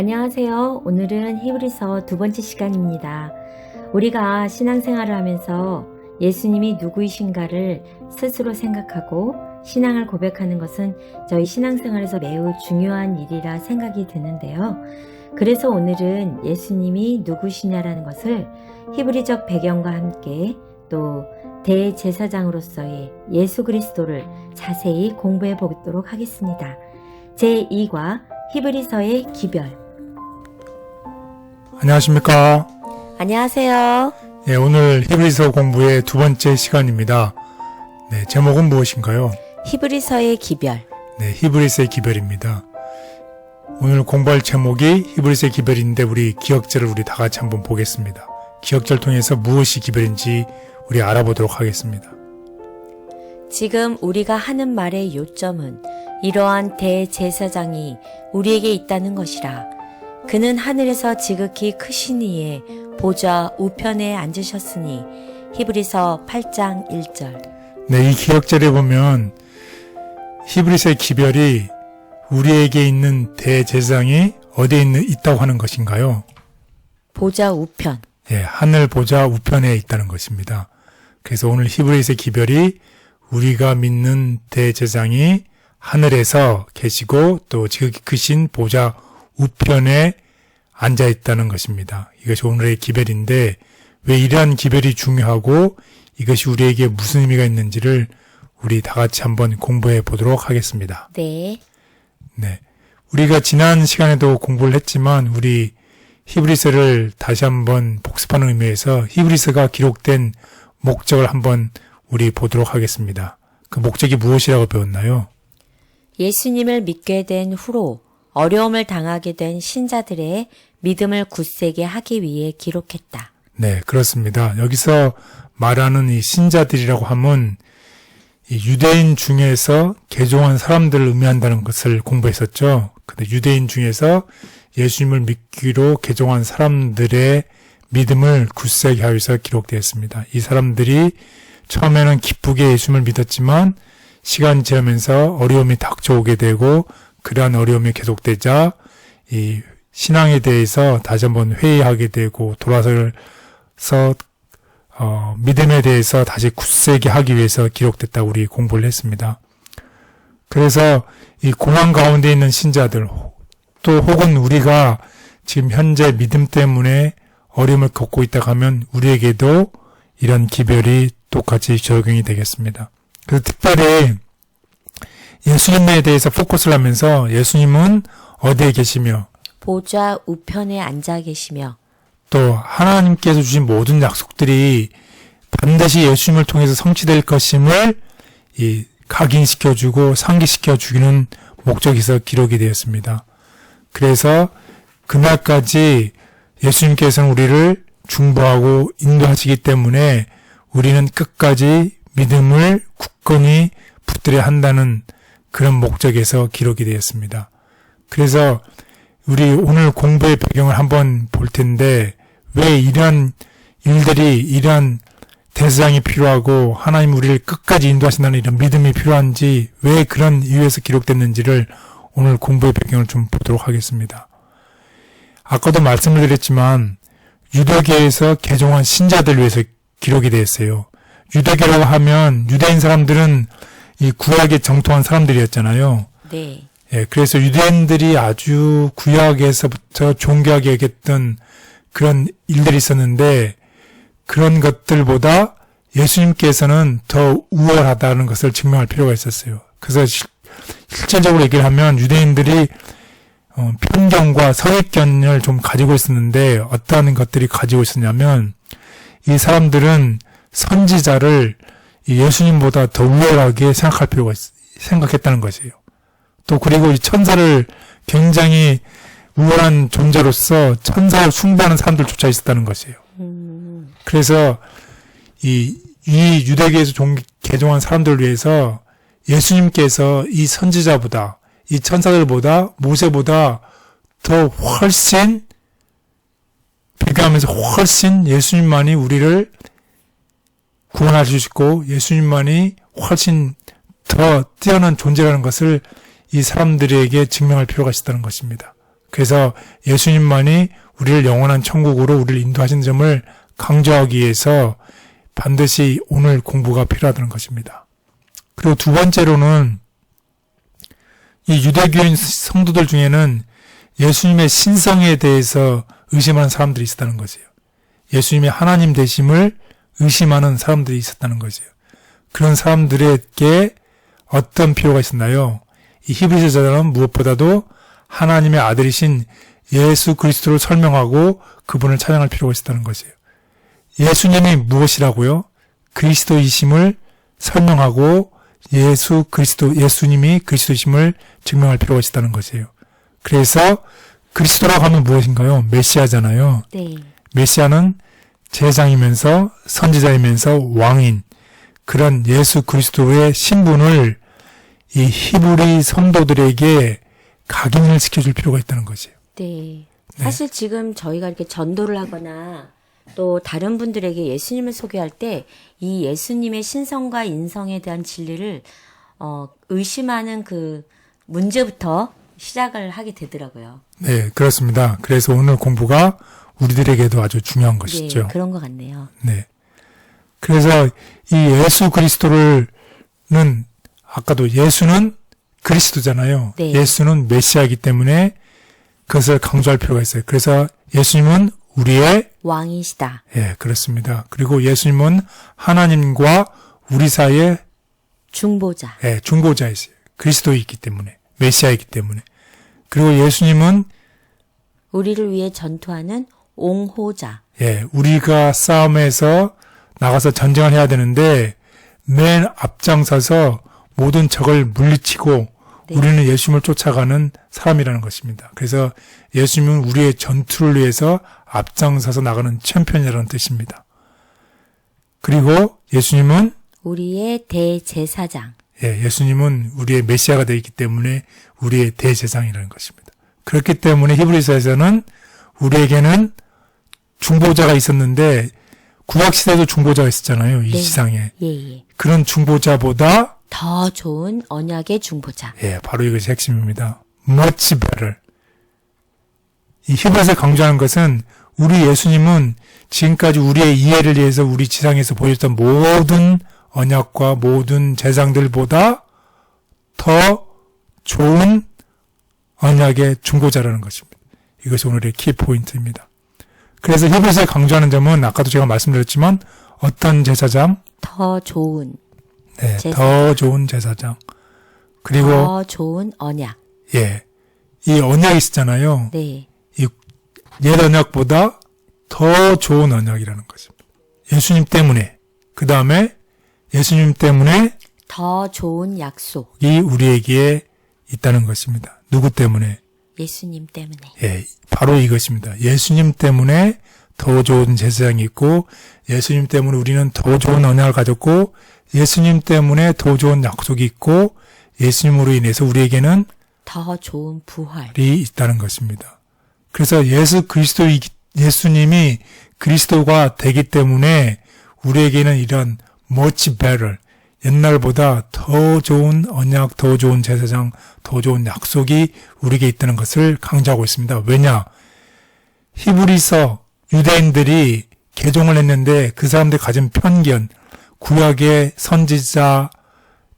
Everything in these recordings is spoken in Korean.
안녕하세요. 오늘은 히브리서 두 번째 시간입니다. 우리가 신앙생활을 하면서 예수님이 누구이신가를 스스로 생각하고 신앙을 고백하는 것은 저희 신앙생활에서 매우 중요한 일이라 생각이 드는데요. 그래서 오늘은 예수님이 누구시냐라는 것을 히브리적 배경과 함께 또 대제사장으로서의 예수 그리스도를 자세히 공부해 보도록 하겠습니다. 제2과 히브리서의 기별. 안녕하십니까. 안녕하세요. 네, 오늘 히브리서 공부의 두 번째 시간입니다. 네, 제목은 무엇인가요? 히브리서의 기별. 네, 히브리서의 기별입니다. 오늘 공부할 제목이 히브리서의 기별인데 우리 기억절을 우리 다 같이 한번 보겠습니다. 기억절 통해서 무엇이 기별인지 우리 알아보도록 하겠습니다. 지금 우리가 하는 말의 요점은 이러한 대제사장이 우리에게 있다는 것이라. 그는 하늘에서 지극히 크신 이의 보좌 우편에 앉으셨으니 히브리서 8장 1절. 네, 이 기억절에 보면 히브리서의 기별이 우리에게 있는 대제사장이 어디에 있다고 하는 것인가요? 보좌 우편. 예, 하늘 보좌 우편에 있다는 것입니다. 그래서 오늘 히브리서의 기별이 우리가 믿는 대제사장이 하늘에서 계시고 또 지극히 크신 보좌 우편에 앉아 있다는 것입니다. 이것이 오늘의 기별인데 왜 이러한 기별이 중요하고 이것이 우리에게 무슨 의미가 있는지를 우리 다 같이 한번 공부해 보도록 하겠습니다. 네. 네. 우리가 지난 시간에도 공부를 했지만 우리 히브리서를 다시 한번 복습하는 의미에서 히브리서가 기록된 목적을 한번 우리 보도록 하겠습니다. 그 목적이 무엇이라고 배웠나요? 예수님을 믿게 된 후로 어려움을 당하게 된 신자들의 믿음을 굳세게 하기 위해 기록했다. 네, 그렇습니다. 여기서 말하는 이 신자들이라고 하면 이 유대인 중에서 개종한 사람들을 의미한다는 것을 공부했었죠. 근데 유대인 중에서 예수님을 믿기로 개종한 사람들의 믿음을 굳세게 하기 위해서 기록되었습니다. 이 사람들이 처음에는 기쁘게 예수님을 믿었지만 시간이 지나면서 어려움이 닥쳐오게 되고 그러한 어려움이 계속되자 이 신앙에 대해서 다시 한번 회의하게 되고 돌아서서 믿음에 대해서 다시 굳세게 하기 위해서 기록됐다고 우리 공부를 했습니다. 그래서 이 고난 가운데 있는 신자들 또 혹은 우리가 지금 현재 믿음 때문에 어려움을 겪고 있다고 하면 우리에게도 이런 기별이 똑같이 적용이 되겠습니다. 그래서 특별히 예수님에 대해서 포커스를 하면서 예수님은 어디에 계시며 보좌 우편에 앉아 계시며 또 하나님께서 주신 모든 약속들이 반드시 예수님을 통해서 성취될 것임을 각인시켜주고 상기시켜주기는 목적에서 기록이 되었습니다. 그래서 그날까지 예수님께서는 우리를 중보하고 인도하시기 때문에 우리는 끝까지 믿음을 굳건히 붙들어야 한다는 그런 목적에서 기록이 되었습니다. 그래서 우리 오늘 공부의 배경을 한번 볼 텐데 왜 이런 일들이 이런 대제사장이 필요하고 하나님 우리를 끝까지 인도하신다는 이런 믿음이 필요한지 왜 그런 이유에서 기록됐는지를 오늘 공부의 배경을 좀 보도록 하겠습니다. 아까도 말씀을 드렸지만 유대교에서 개종한 신자들 위해서 기록이 되었어요. 유대교라고 하면 유대인 사람들은 이 구약에 정통한 사람들이었잖아요. 네. 예, 그래서 유대인들이 아주 구약에서부터 존귀하게 여겼던 그런 일들이 있었는데 그런 것들보다 예수님께서는 더 우월하다는 것을 증명할 필요가 있었어요. 그래서 실질적으로 얘기를 하면 유대인들이 편견과 선입견을 좀 가지고 있었는데 어떤 것들이 가지고 있었냐면 이 사람들은 선지자를 예수님보다 더 우월하게 생각했다는 것이에요. 또 그리고 이 천사를 굉장히 우월한 존재로서 천사를 숭배하는 사람들조차 있었다는 것이에요. 그래서 이 유대교에서 개종한 사람들을 위해서 예수님께서 이 선지자보다 이 천사들보다 모세보다 더 훨씬 비교하면서 훨씬 예수님만이 우리를 구원할 수 있고 예수님만이 훨씬 더 뛰어난 존재라는 것을 이 사람들에게 증명할 필요가 있다는 것입니다. 그래서 예수님만이 우리를 영원한 천국으로 우리를 인도하신 점을 강조하기 위해서 반드시 오늘 공부가 필요하다는 것입니다. 그리고 두 번째로는 이 유대교인 성도들 중에는 예수님의 신성에 대해서 의심하는 사람들이 있었다는 것이에요. 예수님의 하나님 되심을 의심하는 사람들이 있었다는 것이에요. 그런 사람들에게 어떤 필요가 있었나요? 이 히브리서 저자는 무엇보다도 하나님의 아들이신 예수 그리스도를 설명하고 그분을 찬양할 필요가 있었다는 것이에요. 예수님이 무엇이라고요? 그리스도이심을 설명하고 예수님이 그리스도이심을 증명할 필요가 있었다는 것이에요. 그래서 그리스도라고 하면 무엇인가요? 메시아잖아요. 네. 메시아는 제사장이면서 선지자이면서 왕인 그런 예수 그리스도의 신분을 이 히브리 성도들에게 각인을 시켜줄 필요가 있다는 것이에요. 네. 사실 지금 저희가 이렇게 전도를 하거나 또 다른 분들에게 예수님을 소개할 때 이 예수님의 신성과 인성에 대한 진리를 의심하는 그 문제부터 시작을 하게 되더라고요. 네, 그렇습니다. 그래서 오늘 공부가 우리들에게도 아주 중요한 것이죠. 네, 그런 것 같네요. 네. 그래서 이 예수 그리스도는 아까도 예수는 그리스도잖아요. 네. 예수는 메시아이기 때문에 그것을 강조할 필요가 있어요. 그래서 예수님은 우리의 왕이시다. 예, 그렇습니다. 그리고 예수님은 하나님과 우리 사이의 중보자. 예, 중보자이세요. 그리스도이기 때문에, 메시아이기 때문에. 그리고 예수님은 우리를 위해 전투하는 옹호자. 예, 우리가 싸움에서 나가서 전쟁을 해야 되는데 맨 앞장서서 모든 적을 물리치고 네. 우리는 예수님을 쫓아가는 사람이라는 것입니다. 그래서 예수님은 우리의 전투를 위해서 앞장서서 나가는 챔피언이라는 뜻입니다. 그리고 예수님은 우리의 대제사장. 예, 예수님은 우리의 메시아가 되어 있기 때문에 우리의 대제사장이라는 것입니다. 그렇기 때문에 히브리서에서는 우리에게는 중보자가 있었는데 구약시대에도 중보자가 있었잖아요. 이 네. 지상에. 예. 그런 중보자보다 더 좋은 언약의 중보자. 예, 바로 이것이 핵심입니다. much better. 이 히브리서에 강조하는 것은 우리 예수님은 지금까지 우리의 이해를 위해서 우리 지상에서 보여줬던 모든 언약과 모든 제사장들보다 더 좋은 언약의 중보자라는 것입니다. 이것이 오늘의 키포인트입니다. 그래서 히브리서에 강조하는 점은 아까도 제가 말씀드렸지만 어떤 제사장? 더 좋은. 네, 제사장. 더 좋은 제사장. 그리고 더 좋은 언약. 예, 이 언약이 있었잖아요. 네. 이 옛 언약보다 더 좋은 언약이라는 것입니다. 예수님 때문에, 그 다음에 예수님 때문에 더 좋은 약속. 이 우리에게 있다는 것입니다. 누구 때문에? 예수님 때문에. 예, 바로 이것입니다. 예수님 때문에 더 좋은 제사장이 있고, 예수님 때문에 우리는 더 좋은 언약을 가졌고, 예수님 때문에 더 좋은 약속이 있고, 예수님으로 인해서 우리에게는 더 좋은 부활. 이 있다는 것입니다. 그래서 예수님이 그리스도가 되기 때문에 우리에게는 이런 much better, 옛날보다 더 좋은 언약, 더 좋은 제사장, 더 좋은 약속이 우리에게 있다는 것을 강조하고 있습니다. 왜냐? 히브리서 유대인들이 개종을 했는데 그 사람들이 가진 편견, 구약의 선지자,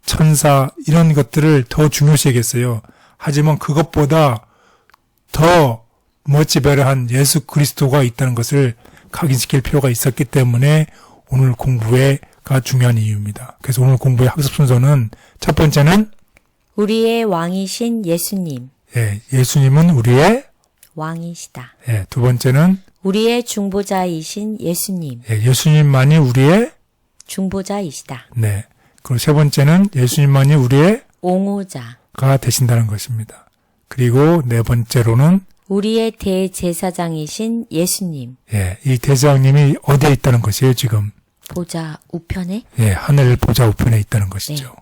천사 이런 것들을 더 중요시 여겼어요. 하지만 그것보다 더 멋지베러한 예수 그리스도가 있다는 것을 각인시킬 필요가 있었기 때문에 오늘 공부가 중요한 이유입니다. 그래서 오늘 공부의 학습 순서는 첫 번째는 우리의 왕이신 예수님. 예, 예수님은 우리의 왕이시다. 예, 두 번째는 우리의 중보자이신 예수님. 예, 예수님만이 우리의 중보자이시다. 네. 그리고 세 번째는 예수님만이 우리의 옹호자. 가 되신다는 것입니다. 그리고 네 번째로는 우리의 대제사장이신 예수님. 예, 이 대제사장님이 어디에 있다는 것이에요, 지금? 보좌 우편에 예, 하늘 보좌 우편에 있다는 것이죠.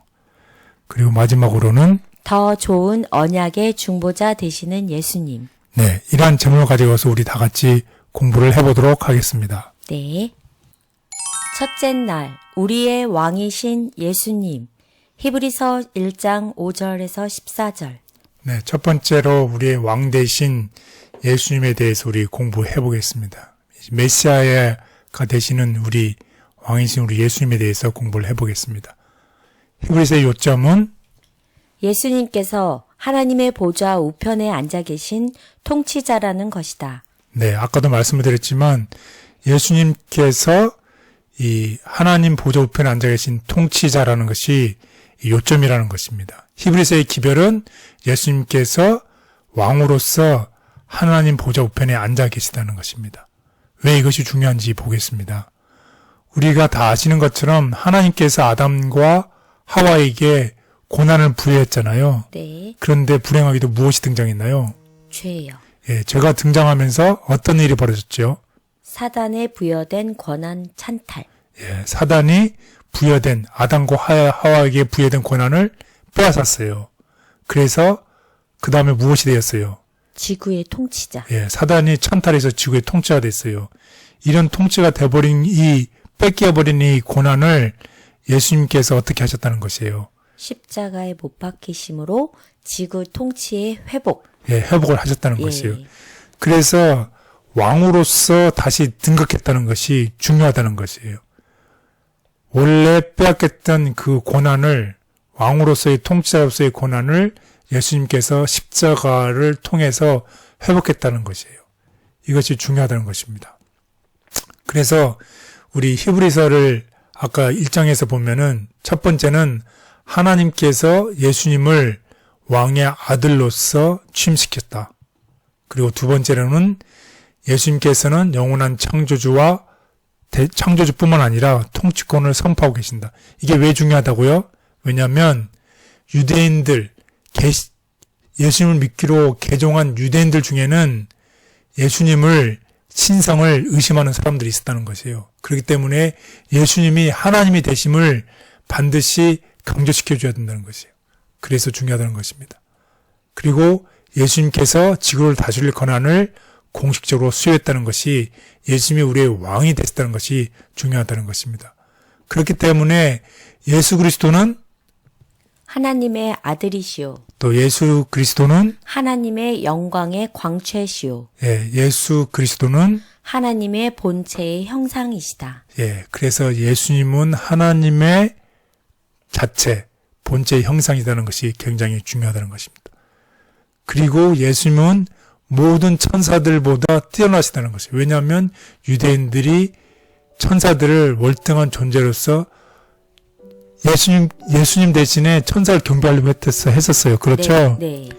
그리고 마지막으로는 더 좋은 언약의 중보자 되시는 예수님. 네, 이러한 제목을 가져가서 우리 다 같이 공부를 해보도록 하겠습니다. 네. 첫째 날 우리의 왕이신 예수님. 히브리서 1장 5절에서 14절. 네, 첫 번째로 우리의 왕 대신 예수님에 대해서 우리 공부해 보겠습니다. 메시아가 되시는 우리 왕이신 우리 예수님에 대해서 공부를 해 보겠습니다. 히브리서의 요점은 예수님께서 하나님의 보좌 우편에 앉아 계신 통치자라는 것이다. 네, 아까도 말씀을 드렸지만 예수님께서 이 하나님 보좌 우편에 앉아 계신 통치자라는 것이 요점이라는 것입니다. 히브리서의 기별은 예수님께서 왕으로서 하나님 보좌 우편에 앉아 계시다는 것입니다. 왜 이것이 중요한지 보겠습니다. 우리가 다 아시는 것처럼 하나님께서 아담과 하와에게 고난을 부여했잖아요. 네, 그런데 불행하게도 무엇이 등장했나요? 죄요. 예, 죄가 등장하면서 어떤 일이 벌어졌죠? 사단에 부여된 권한 찬탈. 예, 사단이 부여된 아담과 하와에게 부여된 권한을 빼앗았어요. 그래서 그 다음에 무엇이 되었어요? 지구의 통치자. 예, 사단이 찬탈해서 지구의 통치가 됐어요. 이런 통치가 돼버린 뺏겨버린 이 고난을 예수님께서 어떻게 하셨다는 것이에요? 십자가에 못 박히심으로 지구 통치의 회복. 예, 회복을 하셨다는 예. 것이에요. 그래서 왕으로서 다시 등극했다는 것이 중요하다는 것이에요. 원래 빼앗겼던 그 고난을 왕으로서의 통치자로서의 고난을 예수님께서 십자가를 통해서 회복했다는 것이에요. 이것이 중요하다는 것입니다. 그래서 우리 히브리서를 아까 1장에서 보면은 첫 번째는 하나님께서 예수님을 왕의 아들로서 취임시켰다. 그리고 두 번째로는 예수님께서는 영원한 창조주와 창조주뿐만 아니라 통치권을 선포하고 계신다. 이게 왜 중요하다고요? 왜냐하면 유대인들, 예수님을 믿기로 개종한 유대인들 중에는 예수님을 신성을 의심하는 사람들이 있었다는 것이에요. 그렇기 때문에 예수님이 하나님이 되심을 반드시 강조시켜줘야 된다는 것이에요. 그래서 중요하다는 것입니다. 그리고 예수님께서 지구를 다스릴 권한을 공식적으로 수여했다는 것이 예수님이 우리의 왕이 됐다는 것이 중요하다는 것입니다. 그렇기 때문에 예수 그리스도는 하나님의 아들이시오. 또 예수 그리스도는 하나님의 영광의 광채시오. 예수 그리스도는 하나님의 본체의 형상이시다. 그래서 예수님은 하나님의 자체, 본체의 형상이라는 것이 굉장히 중요하다는 것입니다. 그리고 예수님은 모든 천사들보다 뛰어나시다는 것이에요. 왜냐하면 유대인들이 천사들을 월등한 존재로서 예수님 대신에 천사를 경배하려고 했었어요. 그렇죠? 네.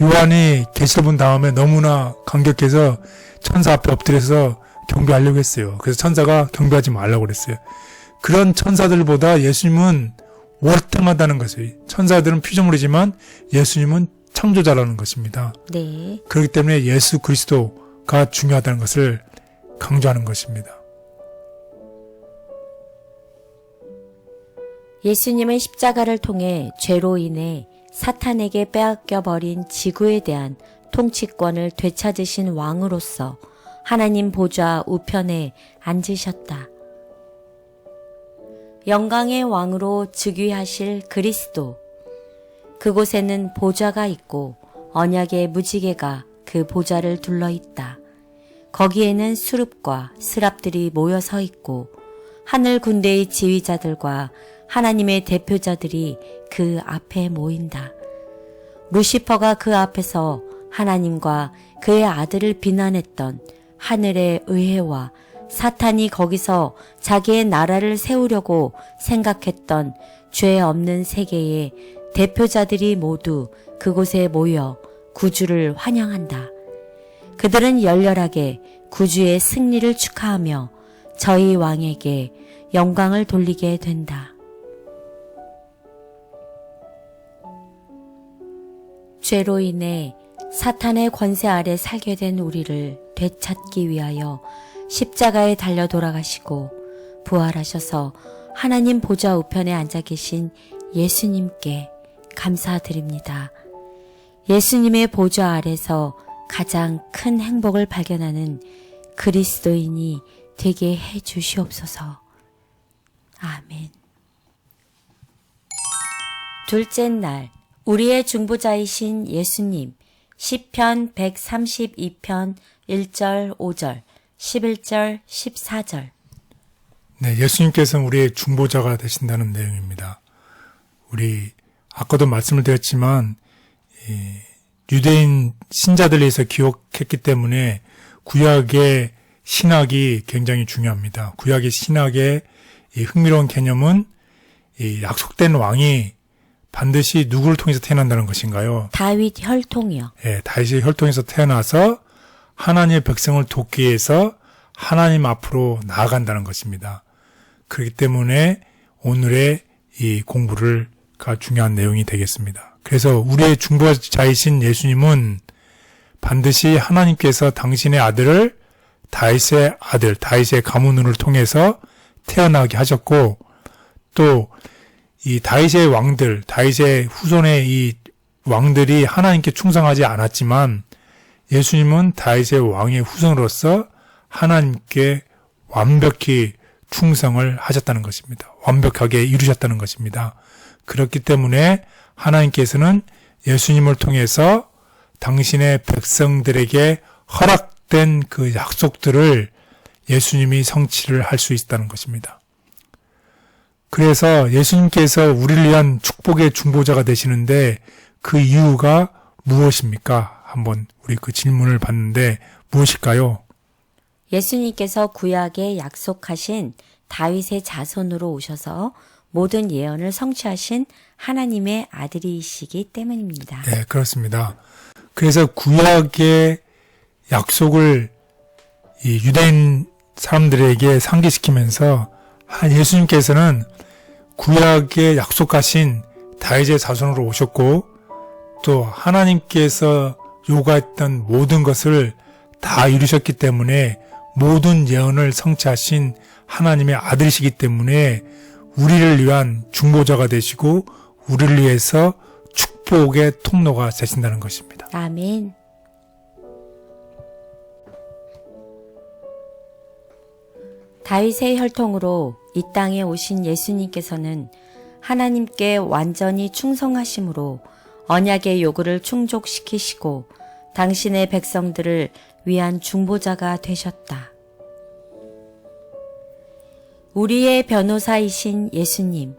요한이 계시록 본 다음에 너무나 감격해서 천사 앞에 엎드려서 경배하려고 했어요. 그래서 천사가 경배하지 말라고 그랬어요. 그런 천사들보다 예수님은 월등하다는 것이에요. 천사들은 피조물이지만 예수님은 창조자라는 것입니다. 네. 그렇기 때문에 예수 그리스도가 중요하다는 것을 강조하는 것입니다. 예수님은 십자가를 통해 죄로 인해 사탄에게 빼앗겨버린 지구에 대한 통치권을 되찾으신 왕으로서 하나님 보좌 우편에 앉으셨다. 영광의 왕으로 즉위하실 그리스도. 그곳에는 보좌가 있고 언약의 무지개가 그 보좌를 둘러 있다. 거기에는 수룹과 스랍들이 모여 서 있고 하늘 군대의 지휘자들과 하나님의 대표자들이 그 앞에 모인다. 루시퍼가 그 앞에서 하나님과 그의 아들을 비난했던 하늘의 의회와 사탄이 거기서 자기의 나라를 세우려고 생각했던 죄 없는 세계의 대표자들이 모두 그곳에 모여 구주를 환영한다. 그들은 열렬하게 구주의 승리를 축하하며 저희 왕에게 영광을 돌리게 된다. 죄로 인해 사탄의 권세 아래 살게 된 우리를 되찾기 위하여 십자가에 달려 돌아가시고 부활하셔서 하나님 보좌 우편에 앉아 계신 예수님께 감사드립니다. 예수님의 보좌 아래서 가장 큰 행복을 발견하는 그리스도인이 되게 해 주시옵소서. 아멘. 둘째 날 우리의 중보자이신 예수님, 시편 132편 1절, 5절, 11절, 14절. 네, 예수님께서는 우리의 중보자가 되신다는 내용입니다. 우리 아까도 말씀을 드렸지만 유대인 신자들에 의해서 기억했기 때문에 구약의 신학이 굉장히 중요합니다. 구약의 신학의 이 흥미로운 개념은 이 약속된 왕이 반드시 누구를 통해서 태어난다는 것인가요? 다윗 혈통이요. 예, 다윗의 혈통에서 태어나서 하나님의 백성을 돕기 위해서 하나님 앞으로 나아간다는 것입니다. 그렇기 때문에 오늘의 이 공부가 중요한 내용이 되겠습니다. 그래서 우리의 중보자이신 예수님은 반드시 하나님께서 당신의 아들을 다윗의 아들, 다윗의 가문을 통해서 태어나게 하셨고, 또 이 다윗의 왕들, 다윗의 후손의 이 왕들이 하나님께 충성하지 않았지만 예수님은 다윗의 왕의 후손으로서 하나님께 완벽히 충성을 하셨다는 것입니다. 완벽하게 이루셨다는 것입니다. 그렇기 때문에 하나님께서는 예수님을 통해서 당신의 백성들에게 허락된 그 약속들을 예수님이 성취를 할 수 있다는 것입니다. 그래서 예수님께서 우리를 위한 축복의 중보자가 되시는데 그 이유가 무엇입니까? 한번 우리 그 질문을 봤는데 무엇일까요? 예수님께서 구약에 약속하신 다윗의 자손으로 오셔서 모든 예언을 성취하신 하나님의 아들이시기 때문입니다. 네, 그렇습니다. 그래서 구약의 약속을 이 유대인 사람들에게 상기시키면서 예수님께서는 구약에 약속하신 다윗의 자손으로 오셨고 또 하나님께서 요구했던 모든 것을 다 이루셨기 때문에 모든 예언을 성취하신 하나님의 아들이시기 때문에 우리를 위한 중보자가 되시고 우리를 위해서 축복의 통로가 되신다는 것입니다. 아멘. 다윗의 혈통으로 이 땅에 오신 예수님께서는 하나님께 완전히 충성하심으로 언약의 요구를 충족시키시고 당신의 백성들을 위한 중보자가 되셨다. 우리의 변호사이신 예수님,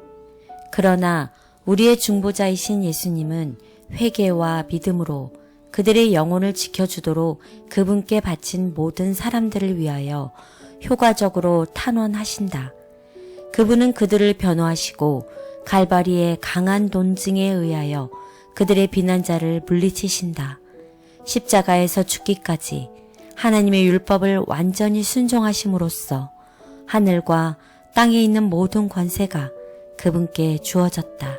그러나 우리의 중보자이신 예수님은 회개와 믿음으로 그들의 영혼을 지켜주도록 그분께 바친 모든 사람들을 위하여 효과적으로 탄원하신다. 그분은 그들을 변호하시고 갈바리의 강한 논증에 의하여 그들의 비난자를 물리치신다. 십자가에서 죽기까지 하나님의 율법을 완전히 순종하심으로써 하늘과 땅에 있는 모든 권세가 그분께 주어졌다.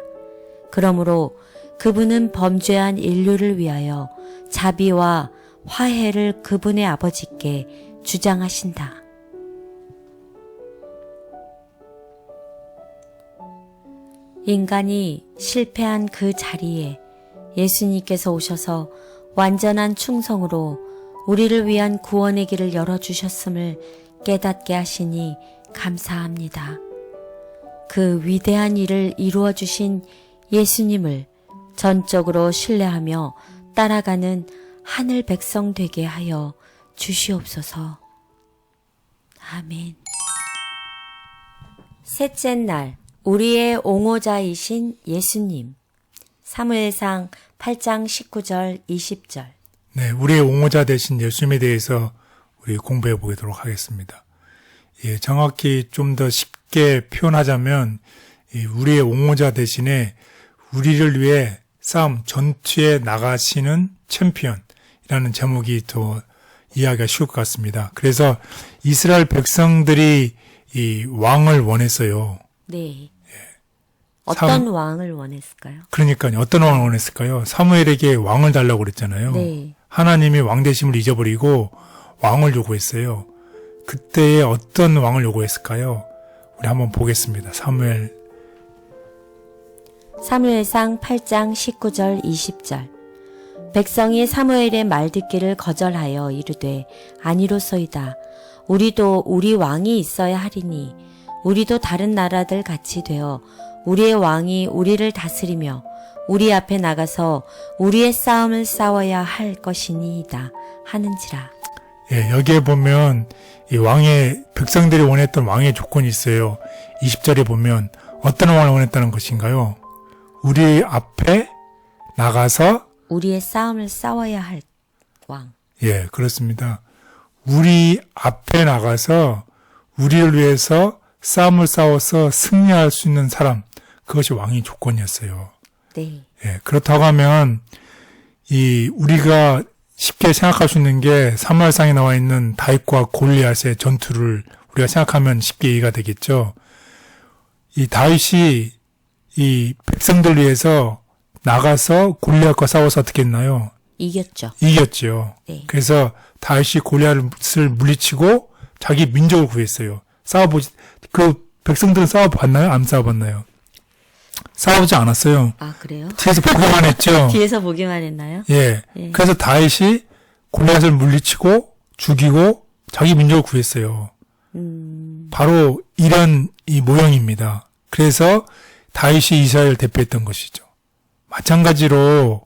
그러므로 그분은 범죄한 인류를 위하여 자비와 화해를 그분의 아버지께 주장하신다. 인간이 실패한 그 자리에 예수님께서 오셔서 완전한 충성으로 우리를 위한 구원의 길을 열어주셨음을 깨닫게 하시니 감사합니다. 그 위대한 일을 이루어 주신 예수님을 전적으로 신뢰하며 따라가는 하늘 백성 되게 하여 주시옵소서. 아멘. 셋째 날, 우리의 옹호자이신 예수님. 사무엘상 8장 19절 20절. 네, 우리의 옹호자 되신 예수님에 대해서 우리 공부해 보도록 하겠습니다. 예, 정확히 좀 더 쉽게 표현하자면 우리의 옹호자 대신에 우리를 위해 싸움 전투에 나가시는 챔피언이라는 제목이 더 이해하기가 쉬울 것 같습니다. 그래서 이스라엘 백성들이 이 왕을 원했어요. 네. 어떤 왕을 원했을까요? 그러니까요. 어떤 왕을 원했을까요? 사무엘에게 왕을 달라고 그랬잖아요. 네. 하나님이 왕 되심을 잊어버리고 왕을 요구했어요. 그때에 어떤 왕을 요구했을까요? 우리 한번 보겠습니다. 사무엘상 8장 19절 20절. 백성이 사무엘의 말 듣기를 거절하여 이르되 아니로소이다. 우리도 우리 왕이 있어야 하리니 우리도 다른 나라들 같이 되어 우리의 왕이 우리를 다스리며 우리 앞에 나가서 우리의 싸움을 싸워야 할 것이니이다 하는지라. 예, 여기에 보면 이 왕의 백성들이 원했던 왕의 조건이 있어요. 20절에 보면 어떤 왕을 원했다는 것인가요? 우리 앞에 나가서 우리의 싸움을 싸워야 할 왕. 예, 그렇습니다. 우리 앞에 나가서 우리를 위해서 싸움을 싸워서 승리할 수 있는 사람, 그것이 왕의 조건이었어요. 네. 예, 그렇다고 하면 우리가 쉽게 생각할 수 있는 게 사무엘상에 나와 있는 다윗과 골리앗의 전투를 우리가 생각하면 쉽게 이해가 되겠죠. 이 다윗이 이 백성들 위해서 나가서 골리앗과 싸워서 어떻게 했나요? 이겼죠. 이겼죠. 네. 그래서 다윗이 골리앗을 물리치고 자기 민족을 구했어요. 그 백성들은 싸워봤나요? 안 싸워봤나요? 싸우지 않았어요. 아, 그래요? 뒤에서 보기만 했죠. 뒤에서 보기만 했나요? 예. 예. 그래서 다윗이 골리앗을 물리치고 죽이고 자기 민족을 구했어요. 바로 이런 이 모형입니다. 그래서 다윗이 이스라엘을 대표했던 것이죠. 마찬가지로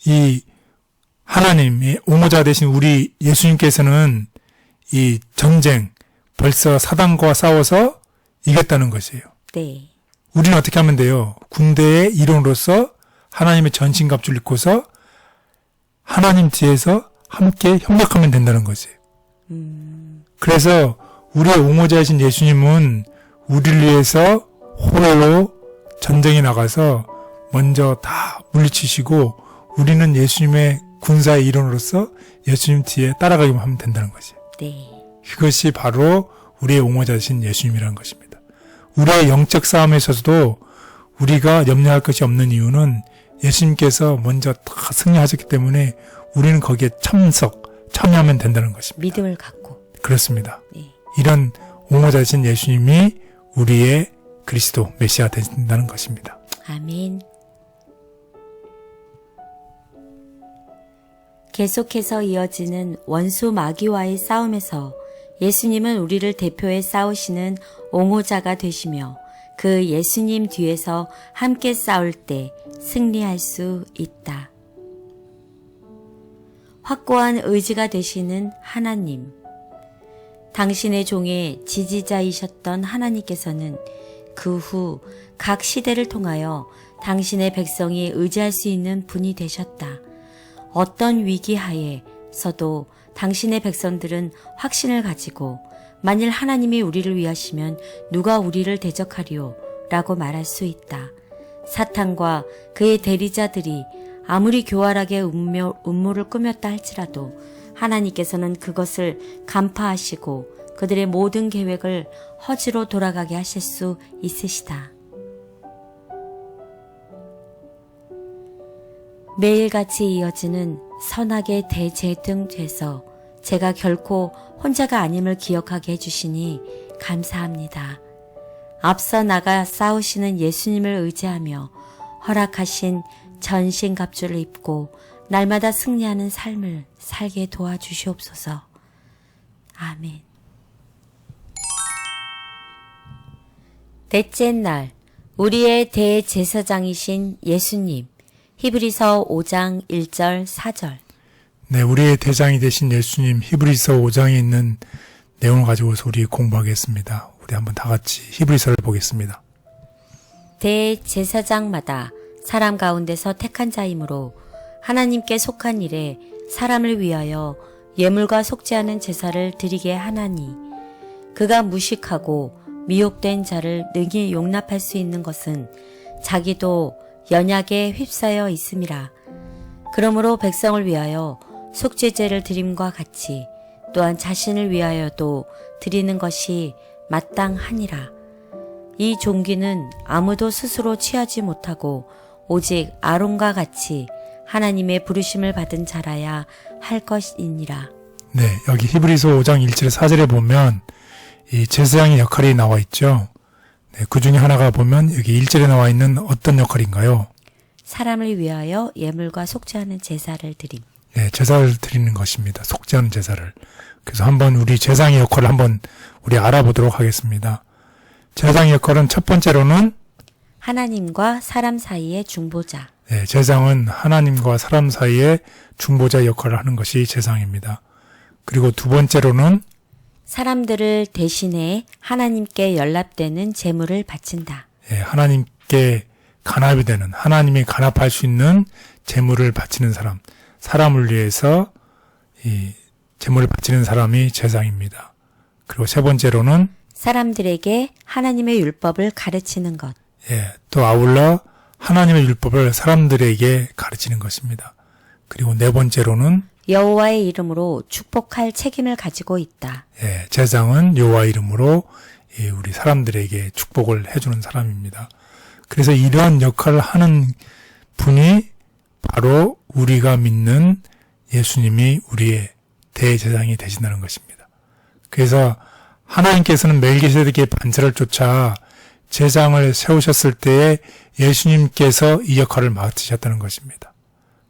이 하나님의 옹호자 되신 우리 예수님께서는 이 전쟁 벌써 사단과 싸워서 이겼다는 것이에요. 네. 우리는 어떻게 하면 돼요? 군대의 일원으로서 하나님의 전신갑주를 입고서 하나님 뒤에서 함께 협력하면 된다는 것이에요. 그래서 우리의 옹호자이신 예수님은 우리를 위해서 홀로 전쟁에 나가서 먼저 다 물리치시고 우리는 예수님의 군사의 일원으로서 예수님 뒤에 따라가기만 하면 된다는 것이에요. 네. 그것이 바로 우리의 옹호자이신 예수님이라는 것입니다. 우리의 영적 싸움에 있어서도 우리가 염려할 것이 없는 이유는 예수님께서 먼저 다 승리하셨기 때문에 우리는 거기에 참여하면 된다는 것입니다. 믿음을 갖고. 그렇습니다. 네. 이런 옹호자이신 예수님이 우리의 그리스도 메시아 된다는 것입니다. 아멘. 계속해서 이어지는 원수 마귀와의 싸움에서 예수님은 우리를 대표해 싸우시는 옹호자가 되시며 그 예수님 뒤에서 함께 싸울 때 승리할 수 있다. 확고한 의지가 되시는 하나님. 당신의 종의 지지자이셨던 하나님께서는 그 후 각 시대를 통하여 당신의 백성이 의지할 수 있는 분이 되셨다. 어떤 위기하에서도 당신의 백성들은 확신을 가지고 만일 하나님이 우리를 위하시면 누가 우리를 대적하리요? 라고 말할 수 있다. 사탄과 그의 대리자들이 아무리 교활하게 음모를 꾸몄다 할지라도 하나님께서는 그것을 간파하시고 그들의 모든 계획을 허지로 돌아가게 하실 수 있으시다. 매일같이 이어지는 선악의 대재등에서 제가 결코 혼자가 아님을 기억하게 해주시니 감사합니다. 앞서 나가 싸우시는 예수님을 의지하며 허락하신 전신갑주를 입고 날마다 승리하는 삶을 살게 도와주시옵소서. 아멘. 넷째 날, 우리의 대제사장이신 예수님. 히브리서 5장 1절 4절. 네, 우리의 대장이 되신 예수님 히브리서 5장에 있는 내용을 가지고서 우리 공부하겠습니다. 우리 한번 다 같이 히브리서를 보겠습니다. 대제사장마다 사람 가운데서 택한 자이므로 하나님께 속한 일에 사람을 위하여 예물과 속죄하는 제사를 드리게 하나니 그가 무식하고 미혹된 자를 능히 용납할 수 있는 것은 자기도 연약에 휩싸여 있음이라. 그러므로 백성을 위하여 속죄제를 드림과 같이 또한 자신을 위하여도 드리는 것이 마땅하니라. 이 종기는 아무도 스스로 취하지 못하고 오직 아론과 같이 하나님의 부르심을 받은 자라야 할 것이니라. 네, 여기 히브리서 5장 1절 4절에 보면 이 제사장의 역할이 나와 있죠. 네, 그 중에 하나가 보면 여기 1절에 나와 있는 어떤 역할인가요? 사람을 위하여 예물과 속죄하는 제사를 드림. 네, 제사를 드리는 것입니다. 속죄하는 제사를. 그래서 한번 우리 제사장의 역할을 한번 우리 알아보도록 하겠습니다. 제사장의 역할은 첫 번째로는 하나님과 사람 사이의 중보자. 예, 제사장은 하나님과 사람 사이에 중보자 역할을 하는 것이 제사장입니다. 그리고 두 번째로는 사람들을 대신해 하나님께 연락되는 제물을 바친다. 예, 하나님께 간합이 되는, 하나님이 간합할 수 있는 제물을 바치는 사람, 사람을 위해서 이 제물을 바치는 사람이 제사장입니다. 그리고 세 번째로는 사람들에게 하나님의 율법을 가르치는 것. 예, 또 아울러 하나님의 율법을 사람들에게 가르치는 것입니다. 그리고 네 번째로는 여호와의 이름으로 축복할 책임을 가지고 있다. 예, 제사장은 여호와 이름으로 우리 사람들에게 축복을 해주는 사람입니다. 그래서 이러한 역할을 하는 분이 바로 우리가 믿는 예수님이 우리의 대제사장이 되신다는 것입니다. 그래서 하나님께서는 멜기세덱의 반차를 쫓아 제사장을 세우셨을 때에 예수님께서 이 역할을 맡으셨다는 것입니다.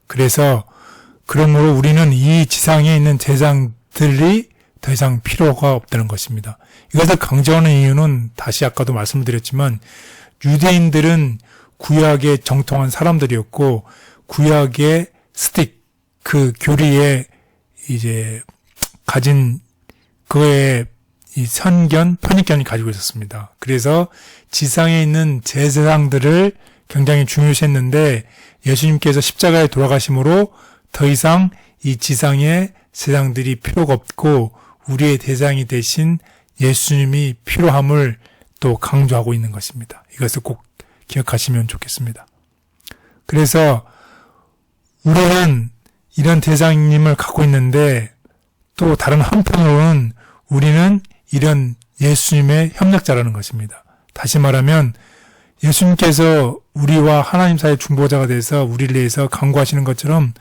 그래서 그러므로 우리는 이 지상에 있는 제사장들이 더 이상 필요가 없다는 것입니다. 이것을 강조하는 이유는 다시 아까도 말씀드렸지만 유대인들은 구약에 정통한 사람들이었고 구약의 스틱, 그 교리에 이제 가진 그의 이 선견, 편익견이 가지고 있었습니다. 그래서 지상에 있는 제사장들을 굉장히 중요시했는데 예수님께서 십자가에 돌아가심으로 더 이상 이 지상의 제사장들이 필요가 없고 우리의 대장이 되신 예수님이 필요함을 또 강조하고 있는 것입니다. 이것을 꼭 기억하시면 좋겠습니다. 그래서 우리는 이런 대장님을 갖고 있는데 또 다른 한편으로는 우리는 이런 예수님의 협력자라는 것입니다. 다시 말하면 예수님께서 우리와 하나님 사이의 중보자가 돼서 우리를 위해서 간구하시는 것처럼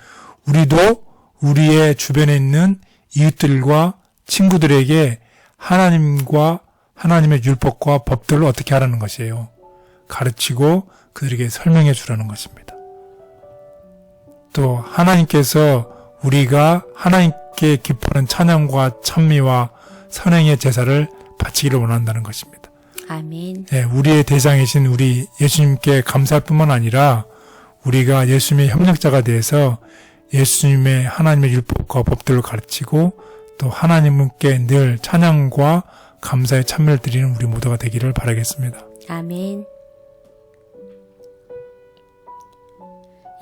우리도 우리의 주변에 있는 이웃들과 친구들에게 하나님과 하나님의 율법과 법들을 어떻게 하라는 것이에요. 가르치고 그들에게 설명해 주라는 것입니다. 또 하나님께서 우리가 하나님께 기뻐하는 찬양과 찬미와 선행의 제사를 바치기를 원한다는 것입니다. 아멘. 네, 우리의 대장이신 우리 예수님께 감사할 뿐만 아니라 우리가 예수님의 협력자가 되어서 예수님의 하나님의 율법과 법들을 가르치고 또 하나님께 늘 찬양과 감사의 찬미를 드리는 우리 모두가 되기를 바라겠습니다. 아멘.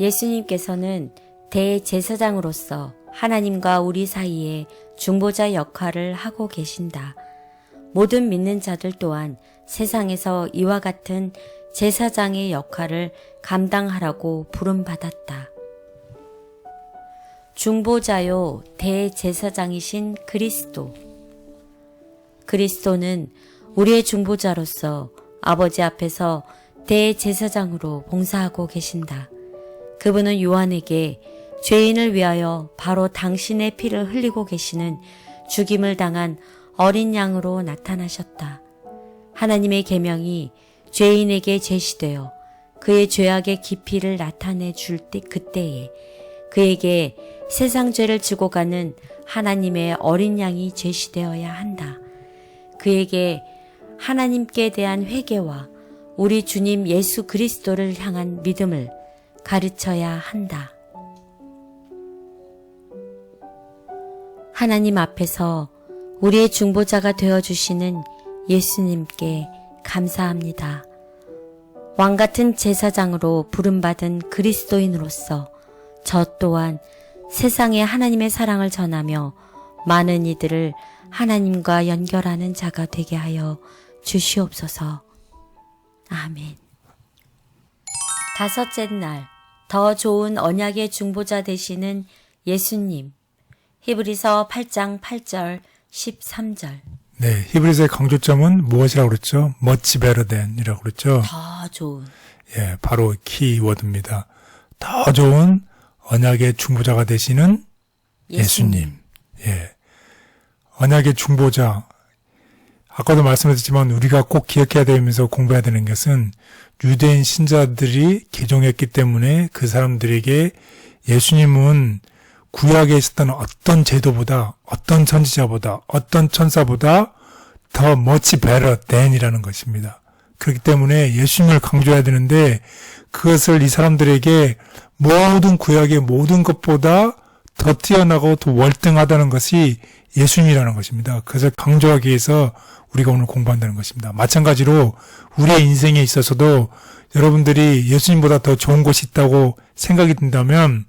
예수님께서는 대제사장으로서 하나님과 우리 사이에 중보자 역할을 하고 계신다. 모든 믿는 자들 또한 세상에서 이와 같은 제사장의 역할을 감당하라고 부름받았다. 중보자요 대제사장이신 그리스도. 그리스도는 우리의 중보자로서 아버지 앞에서 대제사장으로 봉사하고 계신다. 그분은 요한에게 죄인을 위하여 바로 당신의 피를 흘리고 계시는 죽임을 당한 어린 양으로 나타나셨다. 하나님의 계명이 죄인에게 제시되어 그의 죄악의 깊이를 나타내 줄 때 그때에 그에게 세상 죄를 지고 가는 하나님의 어린 양이 제시되어야 한다. 그에게 하나님께 대한 회개와 우리 주님 예수 그리스도를 향한 믿음을 가르쳐야 한다. 하나님 앞에서 우리의 중보자가 되어주시는 예수님께 감사합니다. 왕같은 제사장으로 부름받은 그리스도인으로서 저 또한 세상에 하나님의 사랑을 전하며 많은 이들을 하나님과 연결하는 자가 되게 하여 주시옵소서. 아멘. 다섯째 날, 더 좋은 언약의 중보자 되시는 예수님. 히브리서 8장 8절 13절. 네, 히브리서의 강조점은 무엇이라고 그랬죠? much better than이라고 그랬죠? 더 좋은. 예, 바로 키워드입니다. 더 좋은 언약의 중보자가 되시는 예수님. 예. 언약의 중보자. 아까도 말씀드렸지만 우리가 꼭 기억해야 되면서 공부해야 되는 것은 유대인 신자들이 개종했기 때문에 그 사람들에게 예수님은 구약에 있었던 어떤 제도보다, 어떤 선지자보다, 어떤 천사보다 더 much better than이라는 것입니다. 그렇기 때문에 예수님을 강조해야 되는데 그것을 이 사람들에게 모든 구약의 모든 것보다 더 뛰어나고 더 월등하다는 것이 예수님이라는 것입니다. 그것을 강조하기 위해서 우리가 오늘 공부한다는 것입니다. 마찬가지로 우리의 인생에 있어서도 여러분들이 예수님보다 더 좋은 것이 있다고 생각이 든다면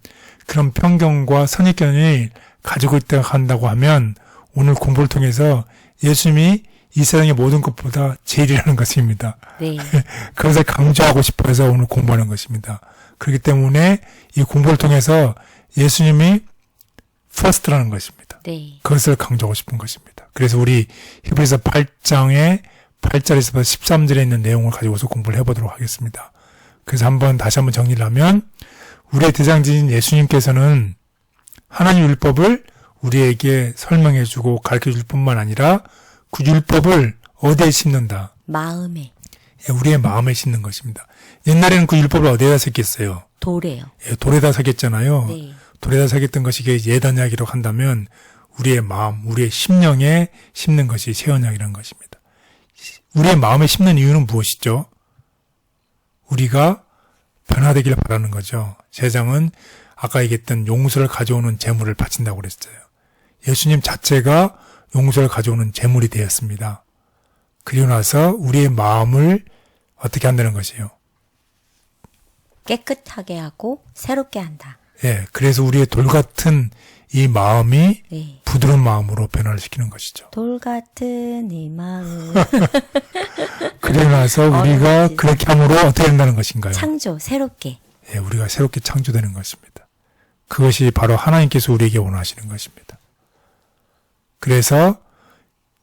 그런 편견과 선입견을 가지고 있다고 한다고 하면 오늘 공부를 통해서 예수님이 이 세상의 모든 것보다 제일이라는 것입니다. 네. 그것을 강조하고 싶어서 오늘 공부하는 것입니다. 그렇기 때문에 이 공부를 통해서 예수님이 퍼스트라는 것입니다. 네. 그것을 강조하고 싶은 것입니다. 그래서 우리 히브리서 8장의 8절에서 13절에 있는 내용을 가지고서 공부를 해보도록 하겠습니다. 그래서 다시 한번 정리를 하면 우리의 대장진 예수님께서는 하나님 율법을 우리에게 설명해주고 가르쳐줄 뿐만 아니라 그 율법을 어디에 심는다? 마음에. 우리의 마음에 심는 것입니다. 옛날에는 그 율법을 어디에다 새겼어요? 돌에요. 돌에다 새겼잖아요. 네. 돌에다 새겼던 것이 예언약이라고 한다면 우리의 마음, 우리의 심령에 심는 것이 새 언약이라는 것입니다. 우리의 마음에 심는 이유는 무엇이죠? 우리가 변화되기를 바라는 거죠. 제장은 아까 얘기했던 용서를 가져오는 제물을 바친다고 그랬어요. 예수님 자체가 용서를 가져오는 제물이 되었습니다. 그리고 나서 우리의 마음을 어떻게 한다는 것이에요? 깨끗하게 하고 새롭게 한다. 예, 그래서 우리의 돌 같은 이 마음이 네. 부드러운 마음으로 변화를 시키는 것이죠. 돌 같은 이 마음. 그리고 나서 우리가 멋지다. 그렇게 함으로 어떻게 된다는 것인가요? 창조, 새롭게. 예, 우리가 새롭게 창조되는 것입니다. 그것이 바로 하나님께서 우리에게 원하시는 것입니다. 그래서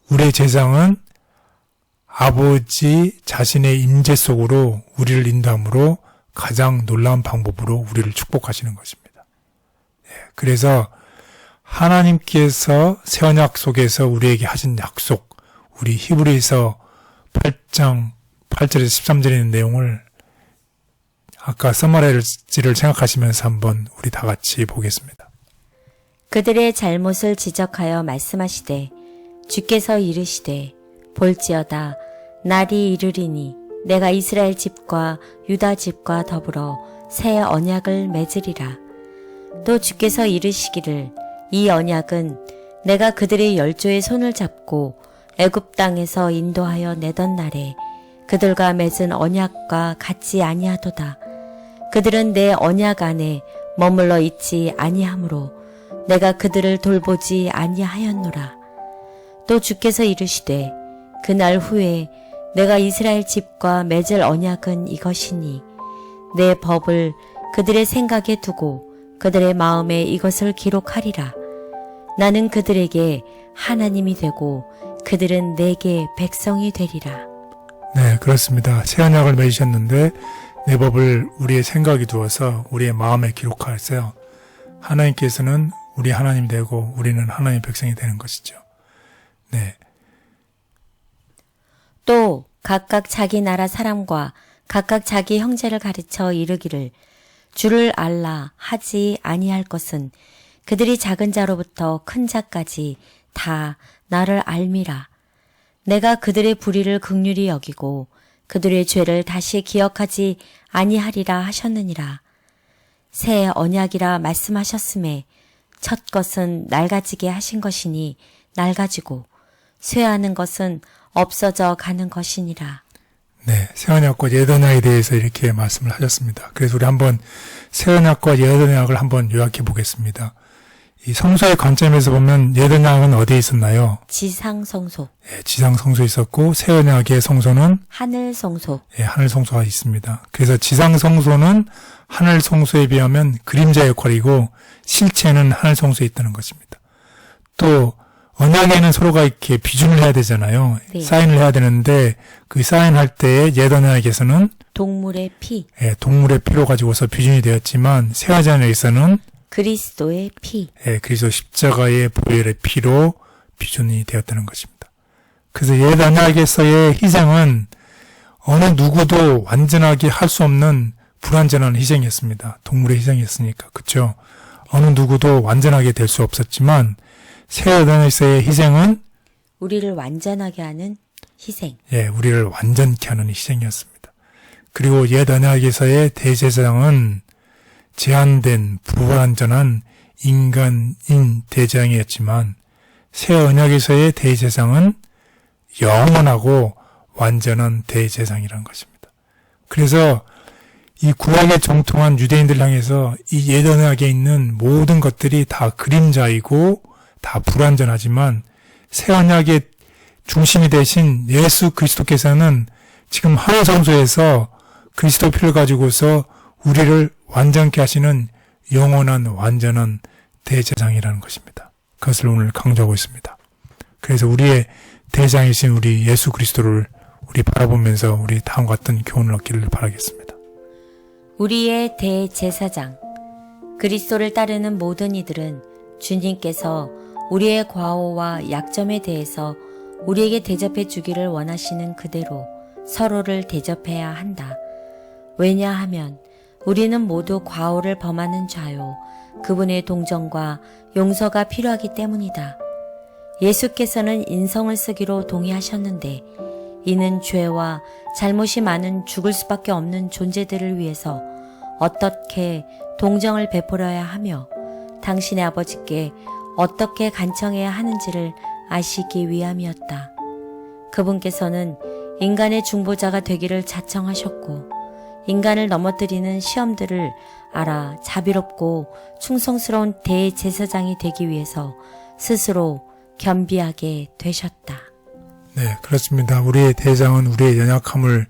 우리의 제장은 아버지 자신의 임재 속으로 우리를 인도함으로 가장 놀라운 방법으로 우리를 축복하시는 것입니다. 예, 그래서 하나님께서 새 언약 속에서 우리에게 하신 약속, 우리 히브리서 8장 8절에서 13절에 있는 내용을 아까 서머라이즈를 생각하시면서 한번 우리 다 같이 보겠습니다. 그들의 잘못을 지적하여 말씀하시되 주께서 이르시되 볼지어다 날이 이르리니 내가 이스라엘 집과 유다 집과 더불어 새 언약을 맺으리라. 또 주께서 이르시기를 이 언약은 내가 그들의 열조의 손을 잡고 애굽 땅에서 인도하여 내던 날에 그들과 맺은 언약과 같지 아니하도다. 그들은 내 언약 안에 머물러 있지 아니하므로 내가 그들을 돌보지 아니하였노라. 또 주께서 이르시되 그날 후에 내가 이스라엘 집과 맺을 언약은 이것이니 내 법을 그들의 생각에 두고 그들의 마음에 이것을 기록하리라. 나는 그들에게 하나님이 되고 그들은 내게 백성이 되리라. 네, 그렇습니다. 새 언약을 맺으셨는데 내 법을 우리의 생각에 두어서 우리의 마음에 기록하였어요. 하나님께서는 우리 하나님 되고 우리는 하나님의 백성이 되는 것이죠. 네. 또 각각 자기 나라 사람과 각각 자기 형제를 가르쳐 이르기를 주를 알라 하지 아니할 것은 그들이 작은 자로부터 큰 자까지 다 나를 알미라. 내가 그들의 불의를 긍휼히 여기고 그들의 죄를 다시 기억하지 아니하리라 하셨느니라. 새 언약이라 말씀하셨음에 첫 것은 낡아지게 하신 것이니 낡아지고 쇠하는 것은 없어져 가는 것이니라. 네, 새 언약과 옛 언약에 대해서 이렇게 말씀을 하셨습니다. 그래서 우리 한번 새 언약과 옛 언약을 한번 요약해 보겠습니다. 이 성소의 관점에서 보면 옛 언약은 어디에 있었나요? 지상 성소, 예, 지상 성소에 있었고 새 언약의 성소는 하늘 성소. 예, 하늘 성소가 있습니다. 그래서 지상 성소는 하늘 성소에 비하면 그림자 역할이고 실체는 하늘 성소에 있다는 것입니다. 또 언약에는 서로가 이렇게 비준을 해야 되잖아요. 네. 사인을 해야 되는데 그 사인할 때의 옛 언약에서는 동물의 피, 예, 동물의 피로 가지고서 비준이 되었지만 새 언약에서는 그리스도의 피. 예, 그리스도 십자가의 보혈의 피로 비준이 되었다는 것입니다. 그래서 옛 언약에서의 희생은 어느 누구도 완전하게 할 수 없는 불완전한 희생이었습니다. 동물의 희생이었으니까. 그렇죠? 어느 누구도 완전하게 될 수 없었지만 새 언약에서의 희생은 우리를 완전하게 하는 희생. 예, 우리를 완전케 하는 희생이었습니다. 그리고 옛 언약에서의 대제사장은 제한된 불완전한 인간인 대제사장이었지만 새 언약에서의 대제사장은 영원하고 완전한 대제사장이라는 것입니다. 그래서 이 구약에 정통한 유대인들 향해서 이 옛 언약에 있는 모든 것들이 다 그림자이고 다 불완전하지만 새 언약의 중심이 되신 예수 그리스도께서는 지금 하늘 성소에서 그리스도 피를 가지고서 우리를 완전케 하시는 영원한 완전한 대제사장이라는 것입니다. 그것을 오늘 강조하고 있습니다. 그래서 우리의 대제사장이신 우리 예수 그리스도를 우리 바라보면서 우리 다음과 같은 교훈을 얻기를 바라겠습니다. 우리의 대제사장. 그리스도를 따르는 모든 이들은 주님께서 우리의 과오와 약점에 대해서 우리에게 대접해 주기를 원하시는 그대로 서로를 대접해야 한다. 왜냐하면 우리는 모두 과오를 범하는 자요. 그분의 동정과 용서가 필요하기 때문이다. 예수께서는 인성을 쓰기로 동의하셨는데 이는 죄와 잘못이 많은 죽을 수밖에 없는 존재들을 위해서 어떻게 동정을 베풀어야 하며 당신의 아버지께 어떻게 간청해야 하는지를 아시기 위함이었다. 그분께서는 인간의 중보자가 되기를 자청하셨고 인간을 넘어뜨리는 시험들을 알아 자비롭고 충성스러운 대제사장이 되기 위해서 스스로 겸비하게 되셨다. 네, 그렇습니다. 우리의 대장은 우리의 연약함을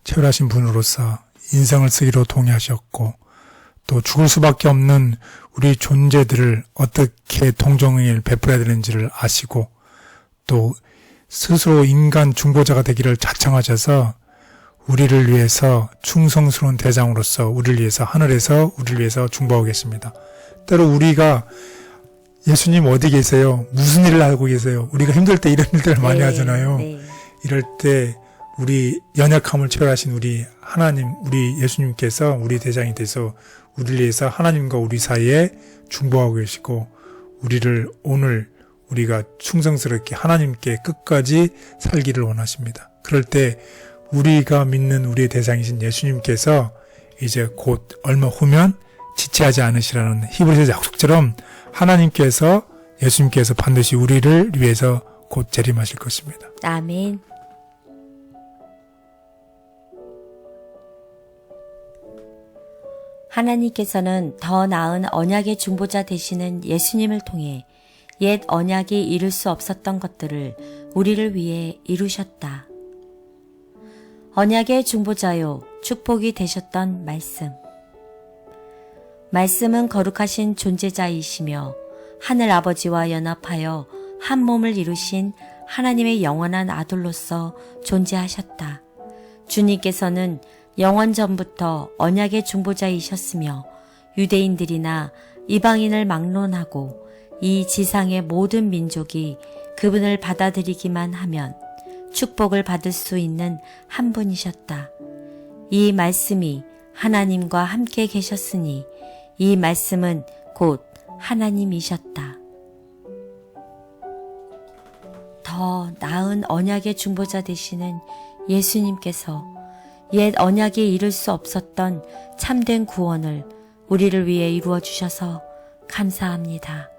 체결하신 분으로서 인성을 쓰기로 동의하셨고 또 죽을 수밖에 없는 우리 존재들을 어떻게 동정을 베풀어야 되는지를 아시고 또 스스로 인간 중보자가 되기를 자청하셔서 우리를 위해서 충성스러운 대장으로서 우리를 위해서 하늘에서 우리를 위해서 중보하고 계십니다. 때로 우리가 예수님 어디 계세요? 무슨 일을 하고 계세요? 우리가 힘들 때 이런 일들을 많이 하잖아요. 이럴 때 우리 연약함을 체결하신 우리 하나님, 우리 예수님께서 우리 대장이 돼서 우리를 위해서 하나님과 우리 사이에 중보하고 계시고 우리를 오늘 우리가 충성스럽게 하나님께 끝까지 살기를 원하십니다. 그럴 때 우리가 믿는 우리의 대장이신 예수님께서 이제 곧 얼마 후면 지체하지 않으시라는 히브리서 약속처럼 하나님께서 예수님께서 반드시 우리를 위해서 곧 재림하실 것입니다. 아멘. 하나님께서는 더 나은 언약의 중보자 되시는 예수님을 통해 옛 언약이 이룰 수 없었던 것들을 우리를 위해 이루셨다. 언약의 중보자요 축복이 되셨던 말씀. 말씀은 거룩하신 존재자이시며 하늘 아버지와 연합하여 한 몸을 이루신 하나님의 영원한 아들로서 존재하셨다. 주님께서는 영원 전부터 언약의 중보자이셨으며 유대인들이나 이방인을 막론하고 이 지상의 모든 민족이 그분을 받아들이기만 하면 축복을 받을 수 있는 한 분이셨다. 이 말씀이 하나님과 함께 계셨으니 이 말씀은 곧 하나님이셨다. 더 나은 언약의 중보자 되시는 예수님께서 옛 언약이 이룰 수 없었던 참된 구원을 우리를 위해 이루어 주셔서 감사합니다.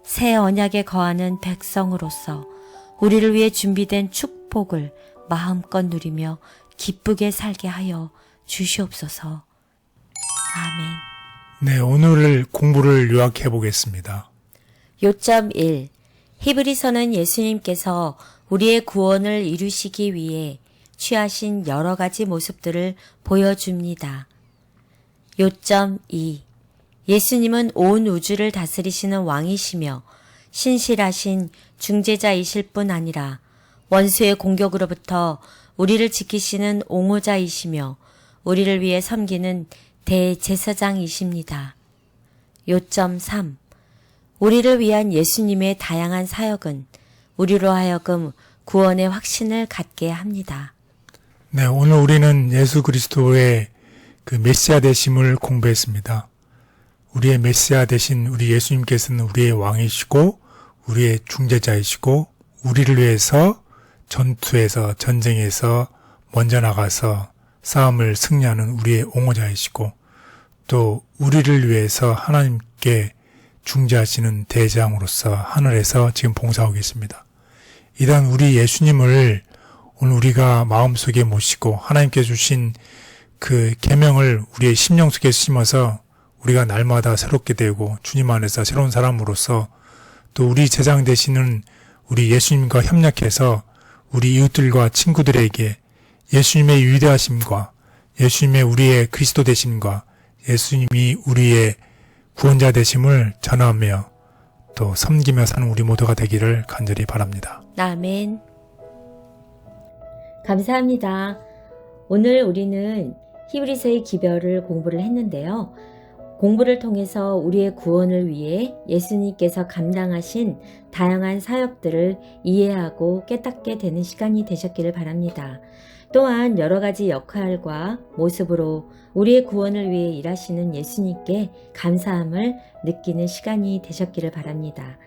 새 언약에 거하는 백성으로서 우리를 위해 준비된 축복을 마음껏 누리며 기쁘게 살게 하여 주시옵소서. 아멘. 네, 오늘 공부를 요약해 보겠습니다. 요점 1. 히브리서는 예수님께서 우리의 구원을 이루시기 위해 취하신 여러 가지 모습들을 보여줍니다. 요점 2. 예수님은 온 우주를 다스리시는 왕이시며 신실하신 중재자이실 뿐 아니라 원수의 공격으로부터 우리를 지키시는 옹호자이시며 우리를 위해 섬기는 대제사장이십니다. 요점 3. 우리를 위한 예수님의 다양한 사역은 우리로 하여금 구원의 확신을 갖게 합니다. 네, 오늘 우리는 예수 그리스도의 그 메시아 되심을 공부했습니다. 우리의 메시아 되신 우리 예수님께서는 우리의 왕이시고 우리의 중재자이시고 우리를 위해서 전투에서 전쟁에서 먼저 나가서 싸움을 승리하는 우리의 옹호자이시고 또 우리를 위해서 하나님께 중재하시는 대장으로서 하늘에서 지금 봉사하고 계십니다. 이런 우리 예수님을 오늘 우리가 마음속에 모시고 하나님께 주신 그 계명을 우리의 심령 속에 심어서 우리가 날마다 새롭게 되고 주님 안에서 새로운 사람으로서 또 우리 제장 되시는 우리 예수님과 협력해서 우리 이웃들과 친구들에게 예수님의 위대하심과 예수님의 우리의 그리스도 되심과 예수님이 우리의 구원자 되심을 전하며 또 섬기며 사는 우리 모두가 되기를 간절히 바랍니다. 아멘. 감사합니다. 오늘 우리는 히브리서의 기별을 공부를 했는데요. 공부를 통해서 우리의 구원을 위해 예수님께서 감당하신 다양한 사역들을 이해하고 깨닫게 되는 시간이 되셨기를 바랍니다. 또한 여러 가지 역할과 모습으로 우리의 구원을 위해 일하시는 예수님께 감사함을 느끼는 시간이 되셨기를 바랍니다.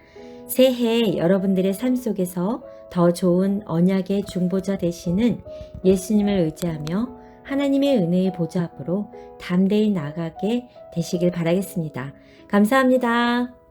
새해 여러분들의 삶 속에서 더 좋은 언약의 중보자 되시는 예수님을 의지하며 하나님의 은혜의 보좌 앞으로 담대히 나아가게 되시길 바라겠습니다. 감사합니다.